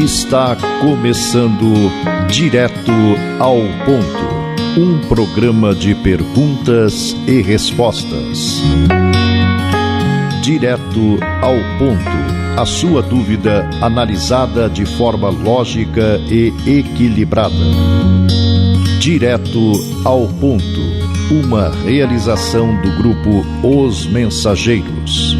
Está começando Direto ao Ponto, um programa de perguntas e respostas. Direto ao Ponto, a sua dúvida analisada de forma lógica e equilibrada. Direto ao Ponto, uma realização do grupo Os Mensageiros.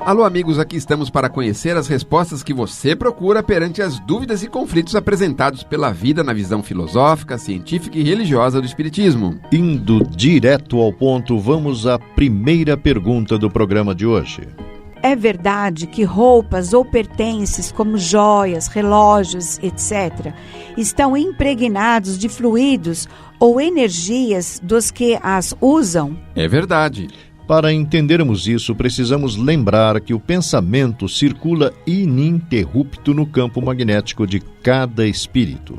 Alô amigos, aqui estamos para conhecer as respostas que você procura perante as dúvidas e conflitos apresentados pela vida na visão filosófica, científica e religiosa do Espiritismo. Indo direto ao ponto, vamos à primeira pergunta do programa de hoje. É verdade que roupas ou pertences como joias, relógios, etc., estão impregnados de fluidos ou energias dos que as usam? É verdade. Para entendermos isso, precisamos lembrar que o pensamento circula ininterrupto no campo magnético de cada espírito.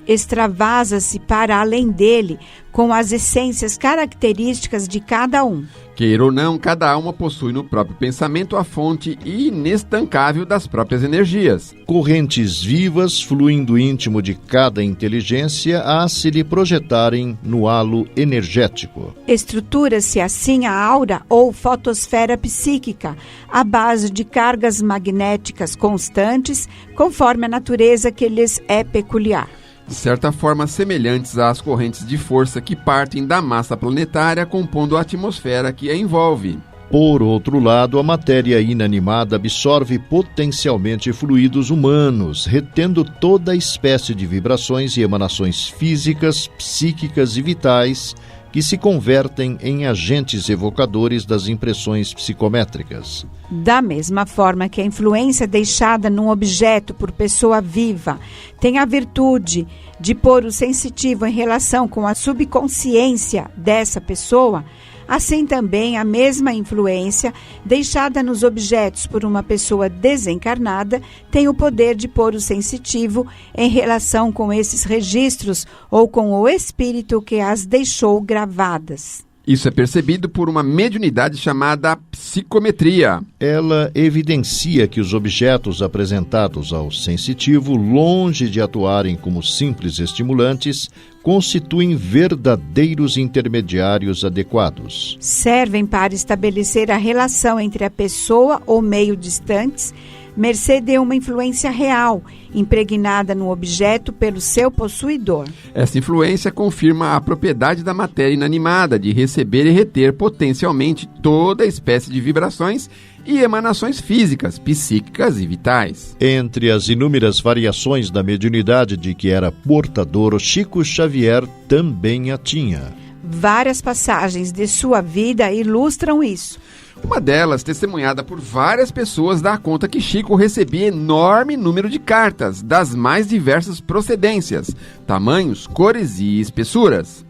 Extravasa-se para além dele com as essências características de cada um. Queira ou não, cada alma possui no próprio pensamento a fonte inestancável das próprias energias. Correntes vivas fluem do íntimo de cada inteligência a se lhe projetarem no halo energético. Estrutura-se assim a aura ou fotosfera psíquica, à base de cargas magnéticas constantes, conforme a natureza que lhes é peculiar. De certa forma semelhantes às correntes de força que partem da massa planetária compondo a atmosfera que a envolve. Por outro lado, a matéria inanimada absorve potencialmente fluidos humanos, retendo toda a espécie de vibrações e emanações físicas, psíquicas e vitais que se convertem em agentes evocadores das impressões psicométricas. Da mesma forma que a influência deixada num objeto por pessoa viva tem a virtude de pôr o sensitivo em relação com a subconsciência dessa pessoa, assim também a mesma influência deixada nos objetos por uma pessoa desencarnada tem o poder de pôr o sensitivo em relação com esses registros ou com o espírito que as deixou gravadas. Isso é percebido por uma mediunidade chamada psicometria. Ela evidencia que os objetos apresentados ao sensitivo, longe de atuarem como simples estimulantes, constituem verdadeiros intermediários adequados. Servem para estabelecer a relação entre a pessoa ou meio distantes, mercê de uma influência real, impregnada no objeto pelo seu possuidor. Essa influência confirma a propriedade da matéria inanimada de receber e reter potencialmente toda espécie de vibrações e emanações físicas, psíquicas e vitais. Entre as inúmeras variações da mediunidade de que era portador, Chico Xavier também a tinha. Várias passagens de sua vida ilustram isso. Uma delas, testemunhada por várias pessoas, dá conta que Chico recebia enorme número de cartas, das mais diversas procedências, tamanhos, cores e espessuras.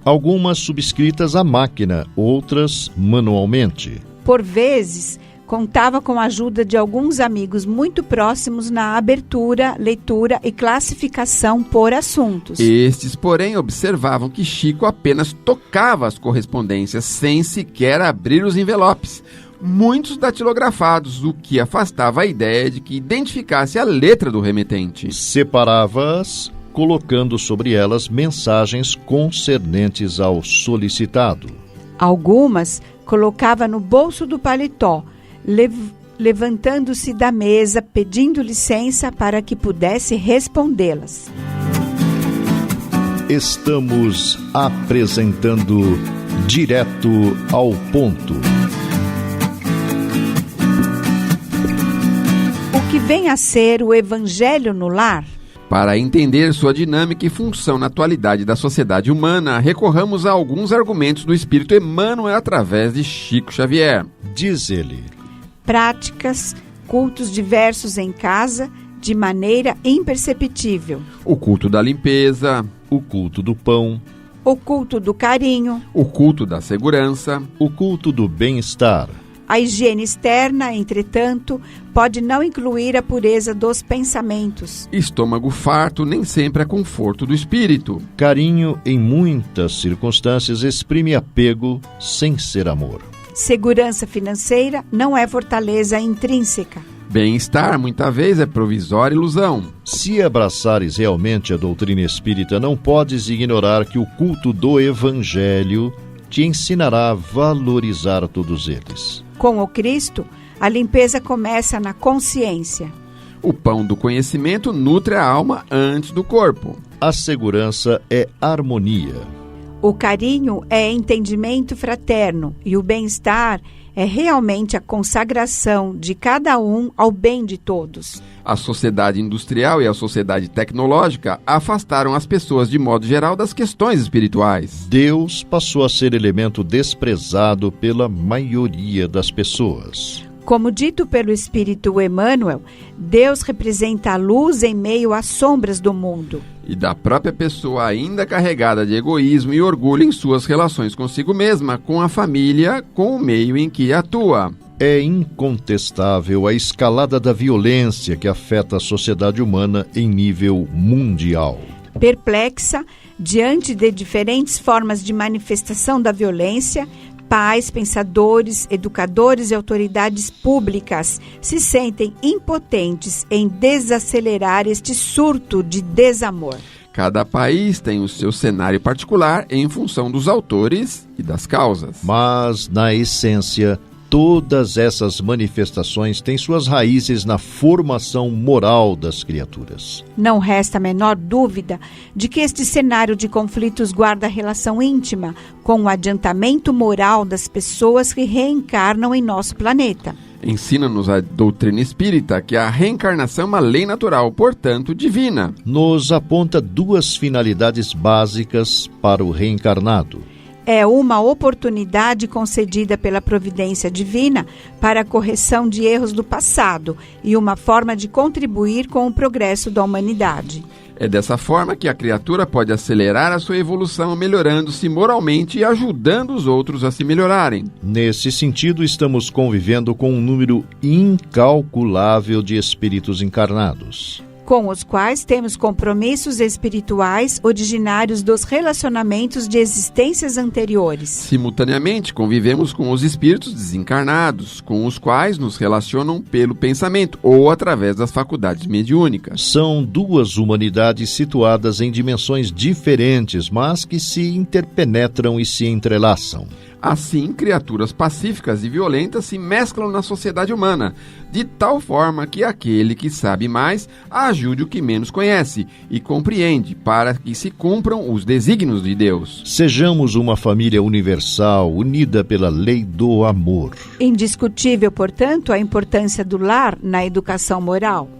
Algumas subscritas à máquina, outras manualmente. Por vezes, contava com a ajuda de alguns amigos muito próximos na abertura, leitura e classificação por assuntos. Estes, porém, observavam que Chico apenas tocava as correspondências sem sequer abrir os envelopes, muitos datilografados, o que afastava a ideia de que identificasse a letra do remetente. Separava-as, colocando sobre elas mensagens concernentes ao solicitado. Algumas colocava no bolso do paletó, levantando-se da mesa, pedindo licença para que pudesse respondê-las. Estamos apresentando Direto ao Ponto. O que vem a ser o Evangelho no lar? Para entender sua dinâmica e função na atualidade da sociedade humana, recorramos a alguns argumentos do Espírito Emmanuel através de Chico Xavier. Diz ele: práticas, cultos diversos em casa, de maneira imperceptível. O culto da limpeza, o culto do pão, o culto do carinho, o culto da segurança, o culto do bem-estar. A higiene externa, entretanto, pode não incluir a pureza dos pensamentos. Estômago farto nem sempre é conforto do espírito. Carinho, em muitas circunstâncias, exprime apego sem ser amor. Segurança financeira não é fortaleza intrínseca. Bem-estar, muitas vezes, é provisória ilusão. Se abraçares realmente a doutrina espírita, não podes ignorar que o culto do Evangelho te ensinará a valorizar todos eles. Com o Cristo, a limpeza começa na consciência. O pão do conhecimento nutre a alma antes do corpo. A segurança é harmonia. O carinho é entendimento fraterno e o bem-estar é realmente a consagração de cada um ao bem de todos. A sociedade industrial e a sociedade tecnológica afastaram as pessoas de modo geral das questões espirituais. Deus passou a ser elemento desprezado pela maioria das pessoas. Como dito pelo Espírito Emmanuel, Deus representa a luz em meio às sombras do mundo. E da própria pessoa ainda carregada de egoísmo e orgulho em suas relações consigo mesma, com a família, com o meio em que atua. É incontestável a escalada da violência que afeta a sociedade humana em nível mundial. Perplexa, diante de diferentes formas de manifestação da violência, pais, pensadores, educadores e autoridades públicas se sentem impotentes em desacelerar este surto de desamor. Cada país tem o seu cenário particular em função dos autores e das causas. Mas, na essência, todas essas manifestações têm suas raízes na formação moral das criaturas. Não resta a menor dúvida de que este cenário de conflitos guarda relação íntima com o adiantamento moral das pessoas que reencarnam em nosso planeta. Ensina-nos a doutrina espírita que a reencarnação é uma lei natural, portanto divina. Nos aponta duas finalidades básicas para o reencarnado. É uma oportunidade concedida pela providência divina para a correção de erros do passado e uma forma de contribuir com o progresso da humanidade. É dessa forma que a criatura pode acelerar a sua evolução, melhorando-se moralmente e ajudando os outros a se melhorarem. Nesse sentido, estamos convivendo com um número incalculável de espíritos encarnados, com os quais temos compromissos espirituais originários dos relacionamentos de existências anteriores. Simultaneamente, convivemos com os espíritos desencarnados, com os quais nos relacionam pelo pensamento ou através das faculdades mediúnicas. São duas humanidades situadas em dimensões diferentes, mas que se interpenetram e se entrelaçam. Assim, criaturas pacíficas e violentas se mesclam na sociedade humana, de tal forma que aquele que sabe mais ajude o que menos conhece e compreende, para que se cumpram os desígnios de Deus. Sejamos uma família universal, unida pela lei do amor. Indiscutível, portanto, a importância do lar na educação moral.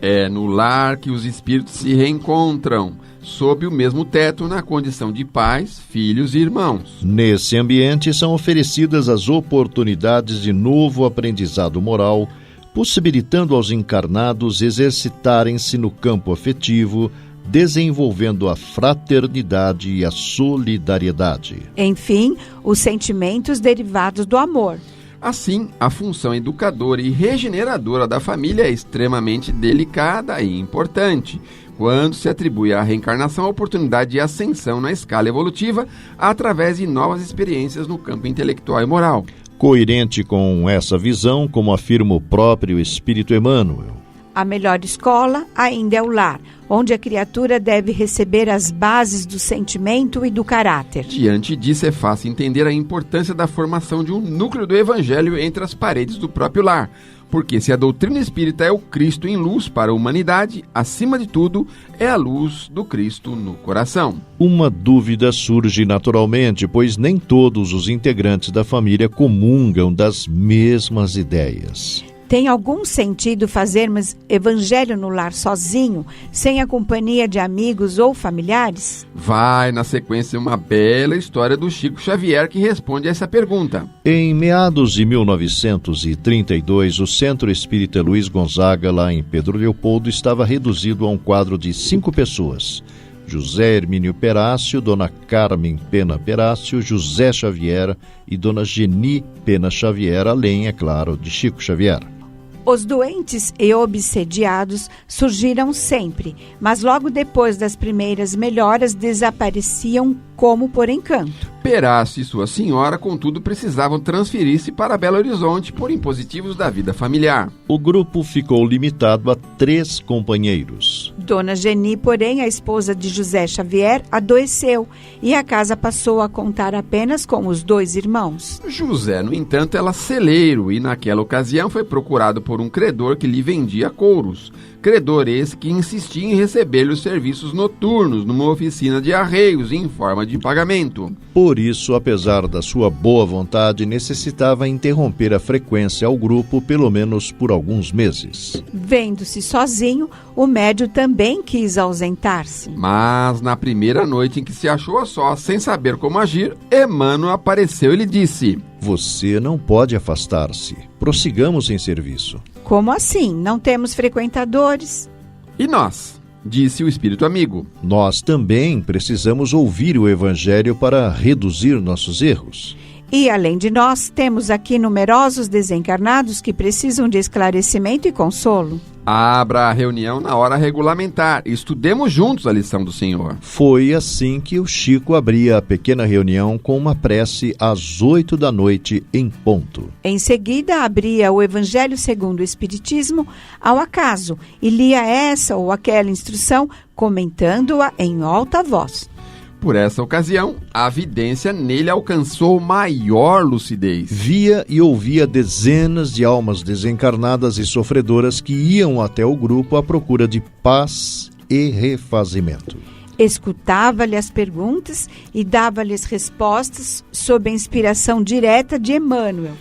É no lar que os espíritos se reencontram, sob o mesmo teto, na condição de pais, filhos e irmãos. Nesse ambiente são oferecidas as oportunidades de novo aprendizado moral, possibilitando aos encarnados exercitarem-se no campo afetivo, desenvolvendo a fraternidade e a solidariedade. Enfim, os sentimentos derivados do amor. Assim, a função educadora e regeneradora da família é extremamente delicada e importante, quando se atribui à reencarnação a oportunidade de ascensão na escala evolutiva através de novas experiências no campo intelectual e moral. Coerente com essa visão, como afirma o próprio Espírito Emmanuel, a melhor escola ainda é o lar, onde a criatura deve receber as bases do sentimento e do caráter. Diante disso, é fácil entender a importância da formação de um núcleo do Evangelho entre as paredes do próprio lar, porque se a doutrina espírita é o Cristo em luz para a humanidade, acima de tudo, é a luz do Cristo no coração. Uma dúvida surge naturalmente, pois nem todos os integrantes da família comungam das mesmas ideias. Tem algum sentido fazermos evangelho no lar sozinho, sem a companhia de amigos ou familiares? Vai na sequência uma bela história do Chico Xavier que responde a essa pergunta. Em meados de 1932, o Centro Espírita Luiz Gonzaga, lá em Pedro Leopoldo, estava reduzido a um quadro de 5 pessoas. José Hermínio Perácio, Dona Carmen Pena Perácio, José Xavier e Dona Geni Pena Xavier, além, é claro, de Chico Xavier. Os doentes e obsediados surgiram sempre, mas logo depois das primeiras melhoras desapareciam como por encanto. Perácio e sua senhora, contudo, precisavam transferir-se para Belo Horizonte por impositivos da vida familiar. O grupo ficou limitado a 3 companheiros. Dona Geni, porém, a esposa de José Xavier, adoeceu e a casa passou a contar apenas com os 2 irmãos. José, no entanto, era celeiro e naquela ocasião foi procurado por um credor que lhe vendia couros. Credor esse que insistia em receber os serviços noturnos numa oficina de arreios em forma de pagamento. Por isso, apesar da sua boa vontade, necessitava interromper a frequência ao grupo pelo menos por alguns meses. Vendo-se sozinho, o médio também quis ausentar-se. Mas na primeira noite em que se achou a sós, sem saber como agir, Emmanuel apareceu e lhe disse: Você não pode afastar-se. Prossigamos em serviço. Como assim? Não temos frequentadores? E nós? Disse o espírito amigo. Nós também precisamos ouvir o Evangelho para reduzir nossos erros. E, além de nós, temos aqui numerosos desencarnados que precisam de esclarecimento e consolo. Abra a reunião na hora regulamentar. Estudemos juntos a lição do Senhor. Foi assim que o Chico abria a pequena reunião com uma prece às 8 da noite em ponto. Em seguida, abria o Evangelho segundo o Espiritismo ao acaso e lia essa ou aquela instrução, comentando-a em alta voz. Por essa ocasião, a vidência nele alcançou maior lucidez. Via e ouvia dezenas de almas desencarnadas e sofredoras que iam até o grupo à procura de paz e refazimento. Escutava-lhe as perguntas e dava-lhes respostas sob a inspiração direta de Emmanuel.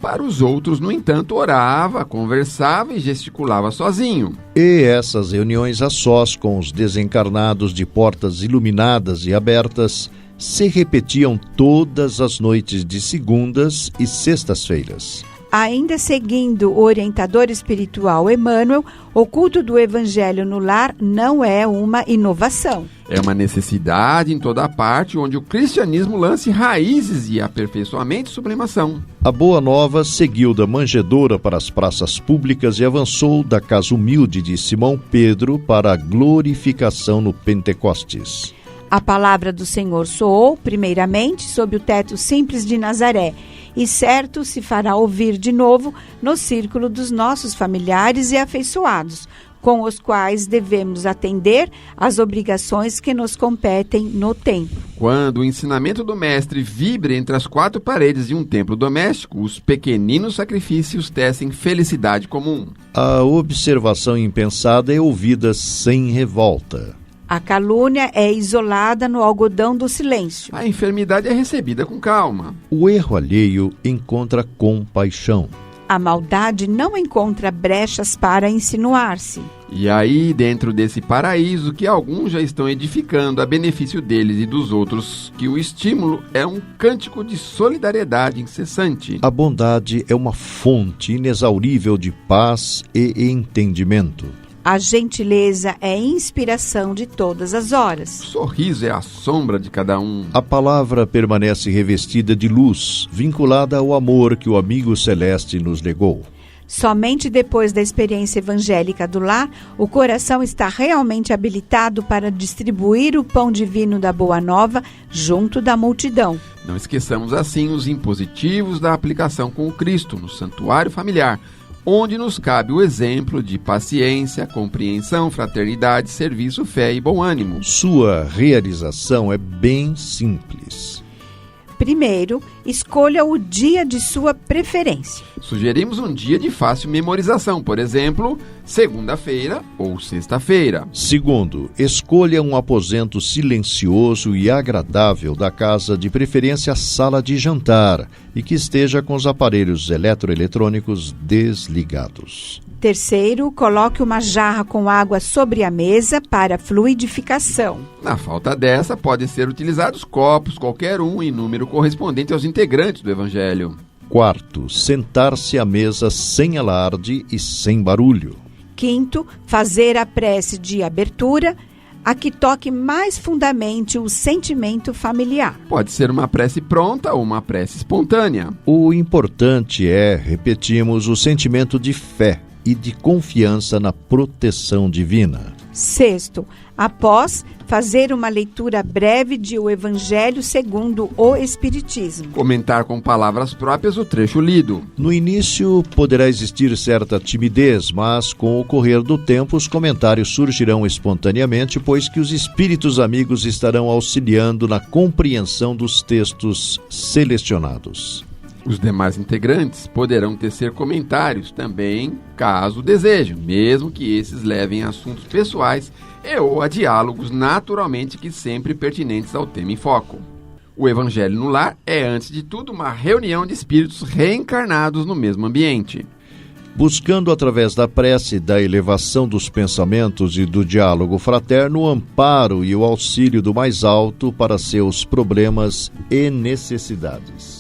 Para os outros, no entanto, orava, conversava e gesticulava sozinho. E essas reuniões a sós com os desencarnados de portas iluminadas e abertas se repetiam todas as noites de segundas e sextas-feiras. Ainda seguindo o orientador espiritual Emmanuel, o culto do Evangelho no lar não é uma inovação. É uma necessidade em toda parte onde o cristianismo lance raízes e aperfeiçoamento e sublimação. A Boa Nova seguiu da manjedoura para as praças públicas e avançou da casa humilde de Simão Pedro para a glorificação no Pentecostes. A palavra do Senhor soou, primeiramente, sob o teto simples de Nazaré, e certo se fará ouvir de novo no círculo dos nossos familiares e afeiçoados, com os quais devemos atender às obrigações que nos competem no tempo. Quando o ensinamento do Mestre vibra entre as 4 paredes de um templo doméstico, os pequeninos sacrifícios tecem felicidade comum. A observação impensada é ouvida sem revolta. A calúnia é isolada no algodão do silêncio. A enfermidade é recebida com calma. O erro alheio encontra compaixão. A maldade não encontra brechas para insinuar-se. E aí, dentro desse paraíso que alguns já estão edificando a benefício deles e dos outros, que o estímulo é um cântico de solidariedade incessante. A bondade é uma fonte inexaurível de paz e entendimento. A gentileza é inspiração de todas as horas. O sorriso é a sombra de cada um. A palavra permanece revestida de luz, vinculada ao amor que o amigo celeste nos legou. Somente depois da experiência evangélica do lar, o coração está realmente habilitado para distribuir o pão divino da Boa Nova junto da multidão. Não esqueçamos assim os impositivos da aplicação com o Cristo no santuário familiar, onde nos cabe o exemplo de paciência, compreensão, fraternidade, serviço, fé e bom ânimo. Sua realização é bem simples. Primeiro, escolha o dia de sua preferência. Sugerimos um dia de fácil memorização, por exemplo, segunda-feira ou sexta-feira. Segundo, escolha um aposento silencioso e agradável da casa, de preferência a sala de jantar, e que esteja com os aparelhos eletroeletrônicos desligados. Terceiro, coloque uma jarra com água sobre a mesa para fluidificação. Na falta dessa, podem ser utilizados copos, qualquer um, em número correspondente aos integrantes do Evangelho. Quarto, sentar-se à mesa sem alarde e sem barulho. Quinto, fazer a prece de abertura, a que toque mais fundamente o sentimento familiar. Pode ser uma prece pronta ou uma prece espontânea. O importante é, repetimos, o sentimento de fé, e de confiança na proteção divina. Sexto, após fazer uma leitura breve de O Evangelho segundo o Espiritismo. Comentar com palavras próprias o trecho lido. No início poderá existir certa timidez, mas com o correr do tempo os comentários surgirão espontaneamente, pois que os espíritos amigos estarão auxiliando na compreensão dos textos selecionados. Os demais integrantes poderão tecer comentários também, caso desejem, mesmo que esses levem a assuntos pessoais ou a diálogos naturalmente que sempre pertinentes ao tema em foco. O Evangelho no Lar é, antes de tudo, uma reunião de espíritos reencarnados no mesmo ambiente. Buscando, através da prece, da elevação dos pensamentos e do diálogo fraterno, o amparo e o auxílio do mais alto para seus problemas e necessidades.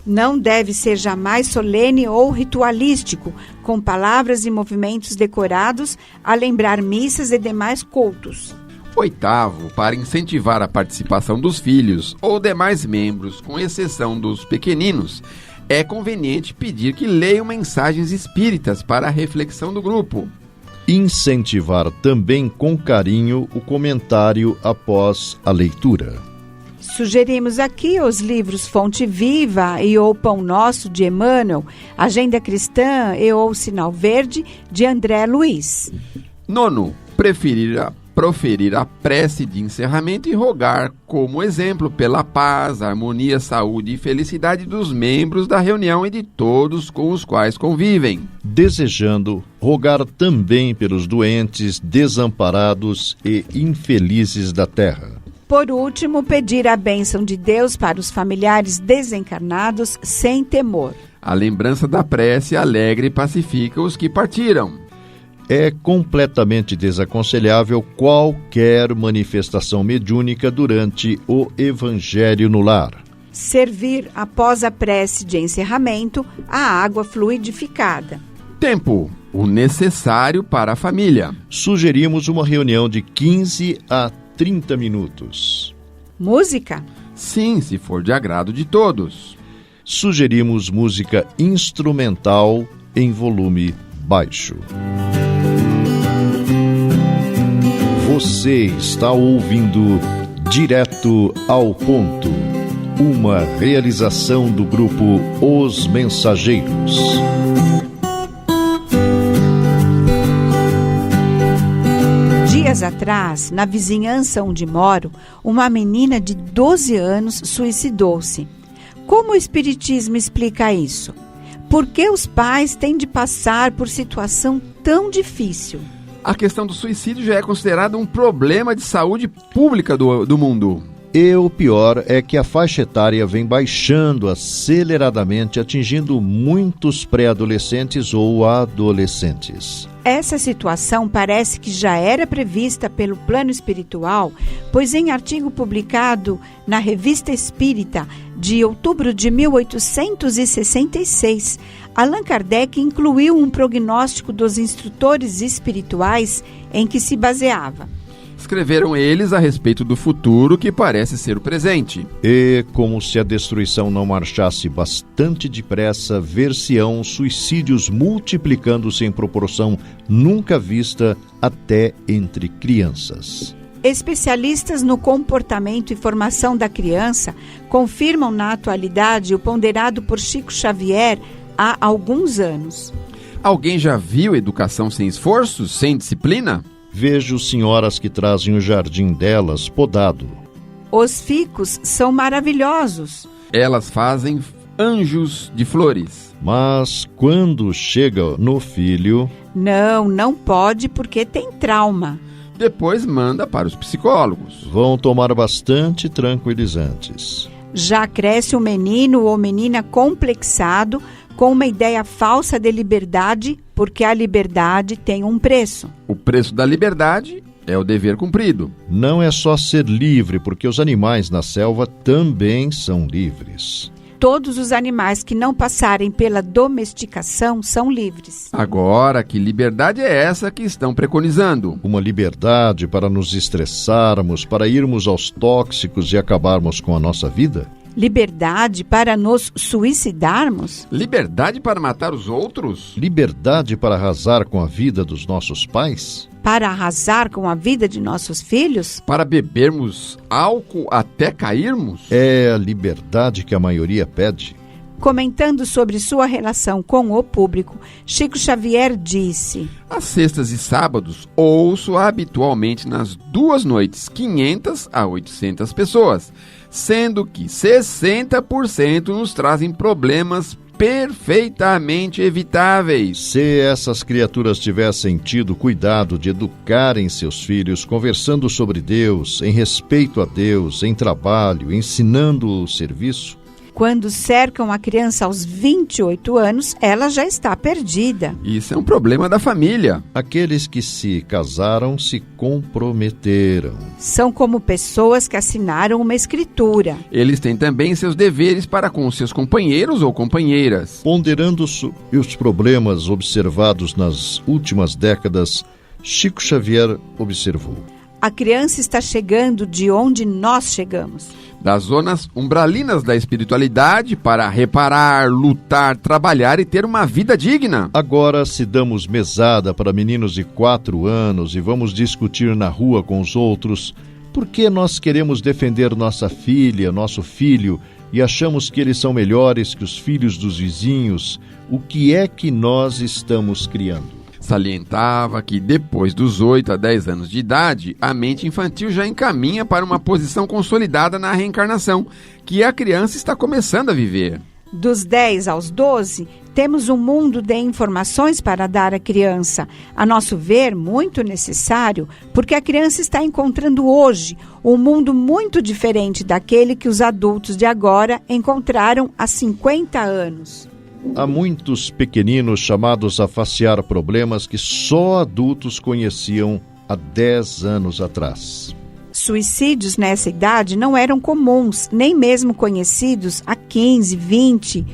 Não deve ser jamais solene ou ritualístico, com palavras e movimentos decorados a lembrar missas e demais cultos. Oitavo, para incentivar a participação dos filhos ou demais membros, com exceção dos pequeninos, é conveniente pedir que leiam mensagens espíritas para a reflexão do grupo. Incentivar também com carinho o comentário após a leitura. Sugerimos aqui os livros Fonte Viva e O Pão Nosso, de Emmanuel, Agenda Cristã e O Sinal Verde, de André Luiz. Nono, proferir a prece de encerramento e rogar como exemplo pela paz, harmonia, saúde e felicidade dos membros da reunião e de todos com os quais convivem. Desejando rogar também pelos doentes, desamparados e infelizes da terra. Por último, pedir a bênção de Deus para os familiares desencarnados sem temor. A lembrança da prece alegra e pacifica os que partiram. É completamente desaconselhável qualquer manifestação mediúnica durante o Evangelho no Lar. Servir, após a prece de encerramento, a água fluidificada. Tempo, o necessário para a família. Sugerimos uma reunião de 15 a 30 minutos. Música? Sim, se for de agrado de todos. Sugerimos música instrumental em volume baixo. Você está ouvindo Direto ao Ponto, uma realização do grupo Os Mensageiros. Dias atrás, na vizinhança onde moro, uma menina de 12 anos suicidou-se. Como o Espiritismo explica isso? Por que os pais têm de passar por situação tão difícil? A questão do suicídio já é considerada um problema de saúde pública do mundo. E o pior é que a faixa etária vem baixando aceleradamente, atingindo muitos pré-adolescentes ou adolescentes. Essa situação parece que já era prevista pelo plano espiritual, pois em artigo publicado na Revista Espírita de outubro de 1866, Allan Kardec incluiu um prognóstico dos instrutores espirituais em que se baseava. Escreveram eles a respeito do futuro que parece ser o presente. E, como se a destruição não marchasse bastante depressa, ver-se-ão suicídios multiplicando-se em proporção nunca vista até entre crianças. Especialistas no comportamento e formação da criança confirmam na atualidade o ponderado por Chico Xavier há alguns anos. Alguém já viu educação sem esforço, sem disciplina? Vejo senhoras que trazem o jardim delas podado. Os ficos são maravilhosos. Elas fazem anjos de flores. Mas quando chega no filho... Não pode porque tem trauma. Depois manda para os psicólogos. Vão tomar bastante tranquilizantes. Já cresce o menino ou menina complexado, com uma ideia falsa de liberdade, porque a liberdade tem um preço. O preço da liberdade é o dever cumprido. Não é só ser livre, porque os animais na selva também são livres. Todos os animais que não passarem pela domesticação são livres. Agora, que liberdade é essa que estão preconizando? Uma liberdade para nos estressarmos, para irmos aos tóxicos e acabarmos com a nossa vida? Liberdade para nos suicidarmos? Liberdade para matar os outros? Liberdade para arrasar com a vida dos nossos pais? Para arrasar com a vida de nossos filhos? Para bebermos álcool até cairmos? É a liberdade que a maioria pede. Comentando sobre sua relação com o público, Chico Xavier disse: Às sextas e sábados, ouço habitualmente nas 2 noites 500 a 800 pessoas, sendo que 60% nos trazem problemas perfeitamente evitáveis. Se essas criaturas tivessem tido cuidado de educarem seus filhos, conversando sobre Deus, em respeito a Deus, em trabalho, ensinando o serviço, quando cercam a criança aos 28 anos, ela já está perdida. Isso é um problema da família. Aqueles que se casaram se comprometeram. São como pessoas que assinaram uma escritura. Eles têm também seus deveres para com seus companheiros ou companheiras. Ponderando os problemas observados nas últimas décadas, Chico Xavier observou: a criança está chegando de onde nós chegamos. Das zonas umbralinas da espiritualidade para reparar, lutar, trabalhar e ter uma vida digna. Agora, se damos mesada para meninos de 4 anos e vamos discutir na rua com os outros, por que nós queremos defender nossa filha, nosso filho, e achamos que eles são melhores que os filhos dos vizinhos? O que é que nós estamos criando? Salientava que depois dos 8 a 10 anos de idade, a mente infantil já encaminha para uma posição consolidada na reencarnação, que a criança está começando a viver. Dos 10 aos 12, temos um mundo de informações para dar à criança. A nosso ver, muito necessário, porque a criança está encontrando hoje um mundo muito diferente daquele que os adultos de agora encontraram há 50 anos. Há muitos pequeninos chamados a facear problemas que só adultos conheciam há 10 anos atrás. Suicídios nessa idade não eram comuns, nem mesmo conhecidos há 15, 20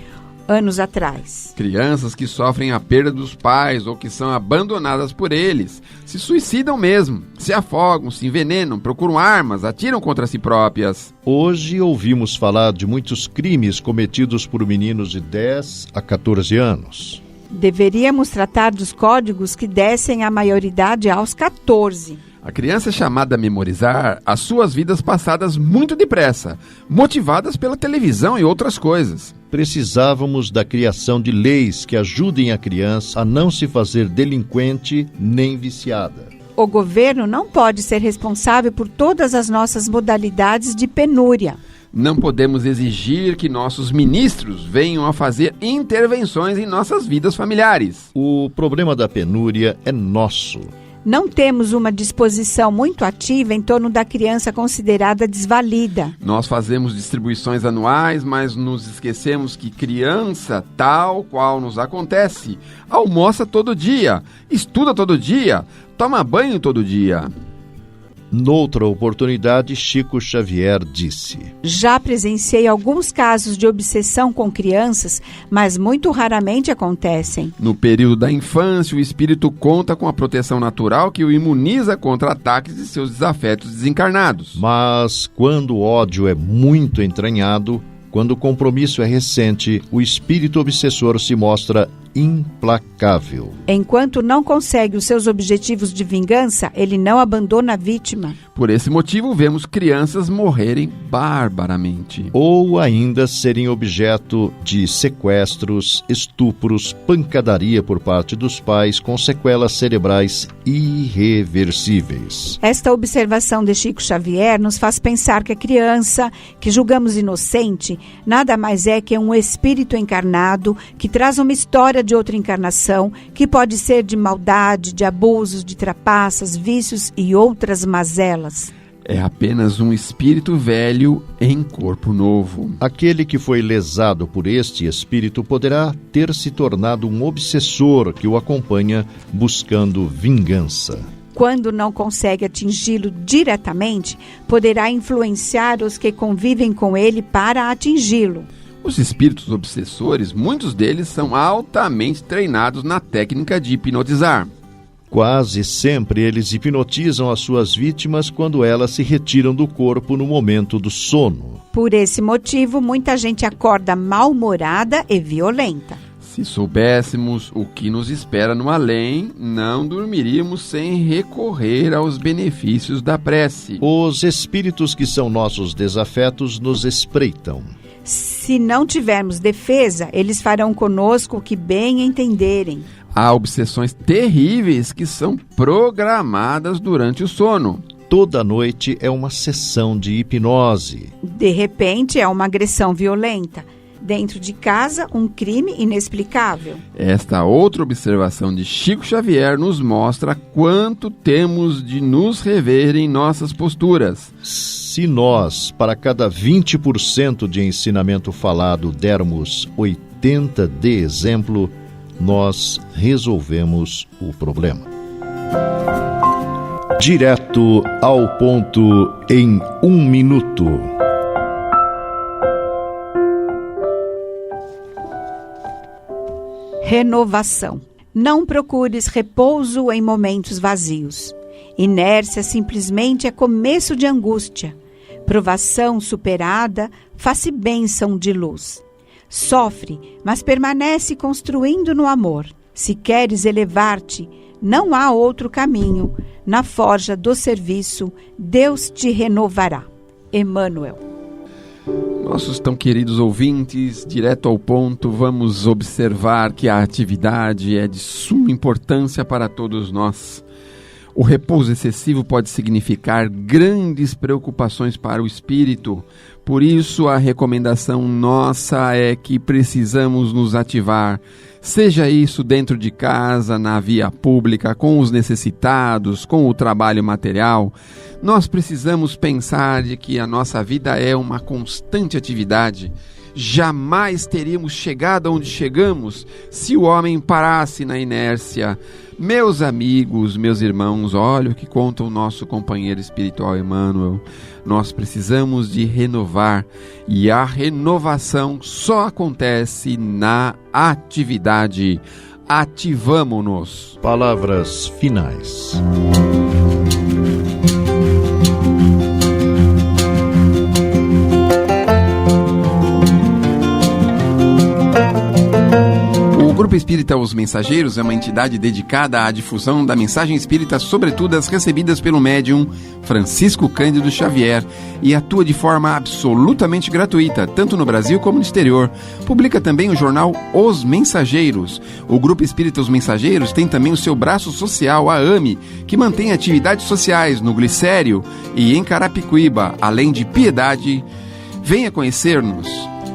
anos atrás. Crianças que sofrem a perda dos pais ou que são abandonadas por eles, se suicidam mesmo, se afogam, se envenenam, procuram armas, atiram contra si próprias. Hoje ouvimos falar de muitos crimes cometidos por meninos de 10 a 14 anos. Deveríamos tratar dos códigos que descem à maioridade aos 14. A criança é chamada a memorizar as suas vidas passadas muito depressa, motivadas pela televisão e outras coisas. Precisávamos da criação de leis que ajudem a criança a não se fazer delinquente nem viciada. O governo não pode ser responsável por todas as nossas modalidades de penúria. Não podemos exigir que nossos ministros venham a fazer intervenções em nossas vidas familiares. O problema da penúria é nosso. Não temos uma disposição muito ativa em torno da criança considerada desvalida. Nós fazemos distribuições anuais, mas nos esquecemos que criança, tal qual nos acontece, almoça todo dia, estuda todo dia, toma banho todo dia. Noutra oportunidade, Chico Xavier disse: já presenciei alguns casos de obsessão com crianças, mas muito raramente acontecem. No período da infância, o espírito conta com a proteção natural que o imuniza contra ataques de seus desafetos desencarnados. Mas quando o ódio é muito entranhado, quando o compromisso é recente, o espírito obsessor se mostra implacável. Enquanto não consegue os seus objetivos de vingança, ele não abandona a vítima. Por esse motivo, vemos crianças morrerem barbaramente. Ou ainda serem objeto de sequestros, estupros, pancadaria por parte dos pais com sequelas cerebrais irreversíveis. Esta observação de Chico Xavier nos faz pensar que a criança, que julgamos inocente, nada mais é que um espírito encarnado que traz uma história de outra encarnação, que pode ser de maldade, de abusos, de trapaças, vícios e outras mazelas. É apenas um espírito velho em corpo novo. Aquele que foi lesado por este espírito poderá ter se tornado um obsessor que o acompanha buscando vingança. Quando não consegue atingi-lo diretamente, poderá influenciar os que convivem com ele para atingi-lo. Os espíritos obsessores, muitos deles são altamente treinados na técnica de hipnotizar. Quase sempre eles hipnotizam as suas vítimas quando elas se retiram do corpo no momento do sono. Por esse motivo, muita gente acorda mal-humorada e violenta. Se soubéssemos o que nos espera no além, não dormiríamos sem recorrer aos benefícios da prece. Os espíritos que são nossos desafetos nos espreitam. Se não tivermos defesa, eles farão conosco o que bem entenderem. Há obsessões terríveis que são programadas durante o sono. Toda noite é uma sessão de hipnose. De repente, é uma agressão violenta. Dentro de casa, um crime inexplicável. Esta outra observação de Chico Xavier nos mostra quanto temos de nos rever em nossas posturas. Se nós, para cada 20% de ensinamento falado, dermos 80 de exemplo, nós resolvemos o problema. Direto ao ponto em 1 minuto. Renovação. Não procures repouso em momentos vazios. Inércia simplesmente é começo de angústia. Provação superada, faz-se bênção de luz. Sofre, mas permanece construindo no amor. Se queres elevar-te, não há outro caminho. Na forja do serviço, Deus te renovará. Emmanuel. Nossos tão queridos ouvintes, direto ao ponto, vamos observar que a atividade é de suma importância para todos nós. O repouso excessivo pode significar grandes preocupações para o espírito. Por isso, a recomendação nossa é que precisamos nos ativar, seja isso dentro de casa, na via pública, com os necessitados, com o trabalho material. Nós precisamos pensar de que a nossa vida é uma constante atividade. Jamais teríamos chegado onde chegamos se o homem parasse na inércia. Meus amigos, meus irmãos, olha o que conta o nosso companheiro espiritual Emmanuel. Nós precisamos de renovar, e a renovação só acontece na atividade. Ativamo-nos. Palavras finais. O Grupo Espírita Os Mensageiros é uma entidade dedicada à difusão da mensagem espírita, sobretudo as recebidas pelo médium Francisco Cândido Xavier, e atua de forma absolutamente gratuita, tanto no Brasil como no exterior. Publica também o jornal Os Mensageiros. O Grupo Espírita Os Mensageiros tem também o seu braço social, a AME, que mantém atividades sociais no Glicério e em Carapicuíba, além de Piedade. Venha conhecer-nos.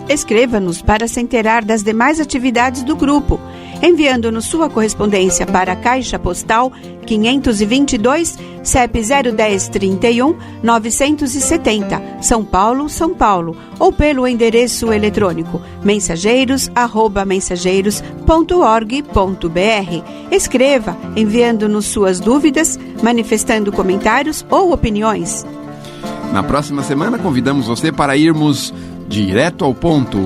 Escreva-nos para se inteirar das demais atividades do grupo, enviando-nos sua correspondência para a Caixa Postal 522, CEP 01031 970, São Paulo, São Paulo, ou pelo endereço eletrônico mensageiros@mensageiros.org.br. Escreva, enviando-nos suas dúvidas, manifestando comentários ou opiniões. Na próxima semana, convidamos você para irmos direto ao ponto.